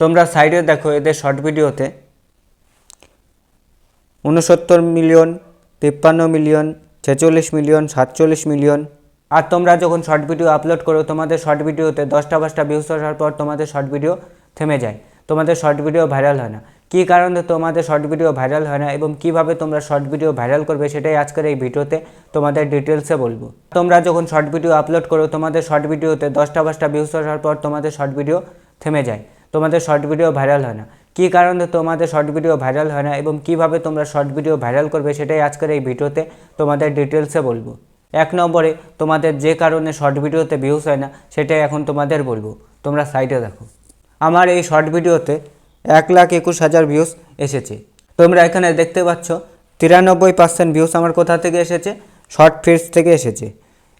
তোমরা সাইডে দেখো এদের শর্ট ভিডিওতে 69 মিলিয়ন, 53 মিলিয়ন, 46 মিলিয়ন, 47 মিলিয়ন। আর তোমরা যখন শর্ট ভিডিও আপলোড করো তোমাদের শর্ট ভিডিওতে 10টা ভিউজ আসার পর তোমাদের শর্ট ভিডিও থেমে যায়, তোমাদের শর্ট ভিডিও ভাইরাল হয় না। কী কারণে তোমাদের শর্ট ভিডিও ভাইরাল হয় না এবং কিভাবে তোমরা শর্ট ভিডিও ভাইরাল করবে সেটাই আজকের এই ভিডিওতে তোমাদের ডিটেলসে বলবো। তোমরা যখন শর্ট ভিডিও আপলোড করো তোমাদের শর্ট ভিডিওতে 10টা ভিউজ আসার পর তোমাদের শর্ট ভিডিও থেমে যায়, তোমাদের শর্ট ভিডিও ভাইরাল হয় না। কী কারণে তোমাদের শর্ট ভিডিও ভাইরাল হয় না এবং কিভাবে তোমরা শর্ট ভিডিও ভাইরাল করবে সেটাই আজকের এই ভিডিওতে তোমাদের ডিটেলসে বলবো। 1 নম্বরে তোমাদের যে কারণে শর্ট ভিডিওতে ভিউজ হয় না সেটাই এখন তোমাদের বলবো। তোমরা সাইডে দেখো, আমার এই শর্ট ভিডিওতে 1,21,000 ভিউজ এসেছে। তোমরা এখানে দেখতে পাচ্ছ 93% ভিউজ আমার কোথা থেকে এসেছে, শর্ট ফিডস থেকে এসেছে।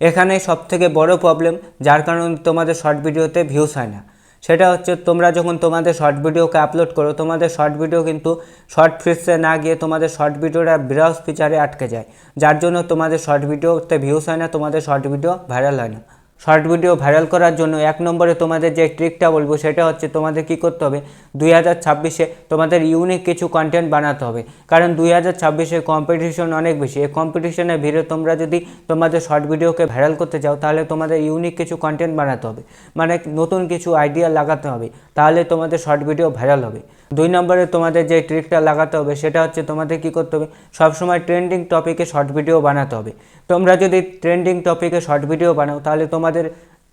এখানে সবথেকে বড় প্রবলেম যার কারণে তোমাদের শর্ট ভিডিওতে ভিউজ হয় না সেটা হচ্ছে তোমরা যখন তোমাদের শর্ট ভিডিওকে আপলোড করো তোমাদের শর্ট ভিডিও কিন্তু শর্ট ফিডসে না গিয়ে তোমাদের শর্ট ভিডিওটা ব্রাউজ ফিচারে আটকে যায়, যার জন্য তোমাদের শর্ট ভিডিওতে ভিউজ হয় না, তোমাদের শর্ট ভিডিও ভাইরাল হয় না। শর্ট ভিডিও ভাইরাল করার জন্য 1 নম্বরে তোমাদের যে ট্রিকটা বলবো সেটা হচ্ছে তোমাদের কি করতে হবে, 2026-এ তোমাদের ইউনিক কিছু কন্টেন্ট বানাতে হবে। কারণ 2026-এ কম্পিটিশন অনেক বেশি। এই কম্পিটিশনের ভিড়ে তোমরা যদি তোমাদের শর্ট ভিডিওকে ভাইরাল করতে চাও তাহলে তোমাদের ইউনিক কিছু কন্টেন্ট বানাতে হবে, মানে নতুন কিছু আইডিয়া লাগাতে হবে, তাহলে তোমাদের শর্ট ভিডিও ভাইরাল হবে। 2 নম্বরে তোমাদের যে ট্রিকটা লাগাতে হবে সেটা হচ্ছে তোমাদের কি করতে হবে, সবসময় ট্রেন্ডিং টপিকে শর্ট ভিডিও বানাতে হবে। তোমরা যদি ট্রেন্ডিং টপিকে শর্ট ভিডিও বানাও তাহলে তোমাদের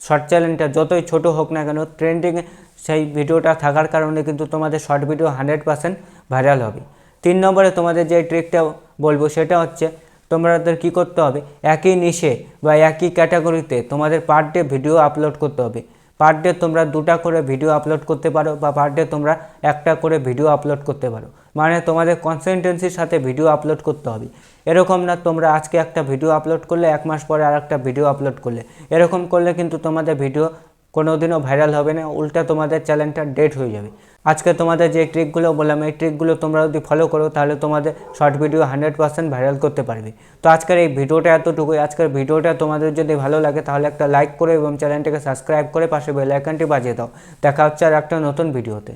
শর্ট চ্যানেলটা যতই ছোট হোক না কেন ট্রেন্ডিংয়ে সেই ভিডিওটা থাকার কারণে কিন্তু তোমাদের শর্ট ভিডিও 100% ভাইরাল হবে। 3 নম্বরে তোমাদের যে ট্রিকটা বলবো সেটা হচ্ছে তোমাদের কি করতে হবে, একই নিশে বা একই ক্যাটাগরিতে তোমাদের পার ডে ভিডিও আপলোড করতে হবে। পার ডে তোমরা 2টা করে ভিডিও আপলোড করতে পারো বা পার ডে তোমরা 1টা করে ভিডিও আপলোড করতে পারো, মানে তোমাদের কনসিস্টেন্সির সাথে ভিডিও আপলোড করতে হবে। এরকম না তোমরা আজকে একটা ভিডিও আপলোড করলে 1 মাস পরে আরেকটা ভিডিও আপলোড করলে, এরকম করলে কিন্তু তোমাদের ভিডিও কোনোদিনও ভাইরাল হবে না, উল্টা তোমাদের চ্যানেলটা ডেড হয়ে যাবে। আজকে তোমাদের যে ট্রিকগুলো বললাম এই ট্রিকগুলো তোমরা যদি ফলো করো তাহলে তোমাদের শর্ট ভিডিও 100% ভাইরাল করতে পারবে। তো আজকের এই ভিডিওটা এতটুকুই। আজকের ভিডিওটা তোমাদের যদি ভালো লাগে তাহলে একটা লাইক করে এবং চ্যানেলটাকে সাবস্ক্রাইব করে পাশে বেল আইকনটি বাজিয়ে দাও। দেখা হচ্ছে আর একটা নতুন ভিডিওতে।